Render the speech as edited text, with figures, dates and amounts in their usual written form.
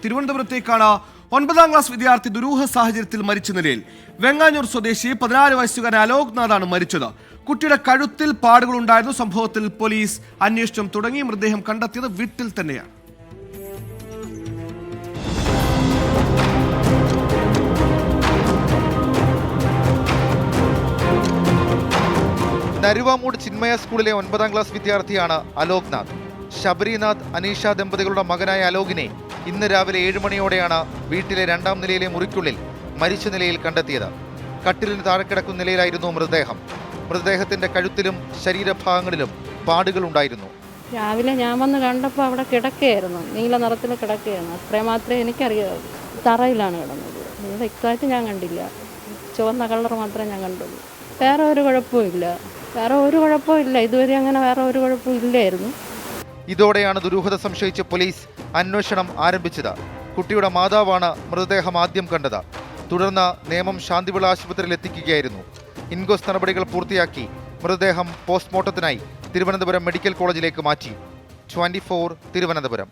തിരുവനന്തപുരത്തേക്കാണ് 9ാം class വിദ്യാർത്ഥി ദുരൂഹ സാഹചര്യത്തിൽ മരിച്ച നിലയിൽ. വെങ്ങാനൂർ സ്വദേശി 14 വയസ്സുകാരൻ അലോക് നാഥാണ് മരിച്ചത്. കുട്ടിയുടെ കഴുത്തിൽ പാടുകളുണ്ടായിരുന്നു. സംഭവത്തിൽ പോലീസ് അന്വേഷണം തുടങ്ങി. മൃതദേഹം കണ്ടെത്തിയത് വീട്ടിൽ തന്നെയാണ്. നരുവാമൂട് ചിന്മയ സ്കൂളിലെ 9ാം ക്ലാസ് വിദ്യാർത്ഥിയാണ് അലോക് നാഥ്. ശബരിനാഥ്, അനീഷ ദമ്പതികളുടെ മകനായ അലോകിനെ ഇന്ന് രാവിലെ 7 മണിയോടെയാണ് വീട്ടിലെ 2ാം നിലയിലെ മുറിക്കുള്ളിൽ മരിച്ച നിലയിൽ കണ്ടെത്തിയത്. കട്ടിലിന് താഴെ കിടക്കുന്ന നിലയിലായിരുന്നു മൃതദേഹം. മൃതദേഹത്തിന്റെ കഴുത്തിലും ശരീരഭാഗങ്ങളിലും പാടുകൾ ഉണ്ടായിരുന്നു. രാവിലെ ഞാൻ വന്ന് കണ്ടപ്പോൾ അവിടെ കിടക്കുകയായിരുന്നു, നീല നിറത്തിൽ കിടക്കുകയായിരുന്നു. അത്രയും മാത്രമേ എനിക്കറിയാവൂ. തറയിലാണ് കിടന്നത്. ഇത് എക്സാക്റ്റ് ഞാൻ കണ്ടില്ല, ചുവന്ന കളർ മാത്രമേ ഞാൻ കണ്ടുള്ളൂ. വേറെ ഒരു കുഴപ്പമില്ല. ഇതുവരെ അങ്ങനെ വേറെ ഒരു കുഴപ്പവും ഇല്ലായിരുന്നു. ഇതോടെയാണ് ദുരൂഹത സംശയിച്ച് പോലീസ് അന്വേഷണം ആരംഭിച്ചത്. കുട്ടിയുടെ മാതാവാണ് മൃതദേഹം ആദ്യം കണ്ടത്. തുടർന്ന് നേമം ശാന്തിവിള ആശുപത്രിയിൽ എത്തിക്കുകയായിരുന്നു. ഇൻക്വസ്റ്റ് നടപടികൾ പൂർത്തിയാക്കി മൃതദേഹം പോസ്റ്റ്മോർട്ടത്തിനായി തിരുവനന്തപുരം മെഡിക്കൽ കോളേജിലേക്ക് മാറ്റി. 24 തിരുവനന്തപുരം.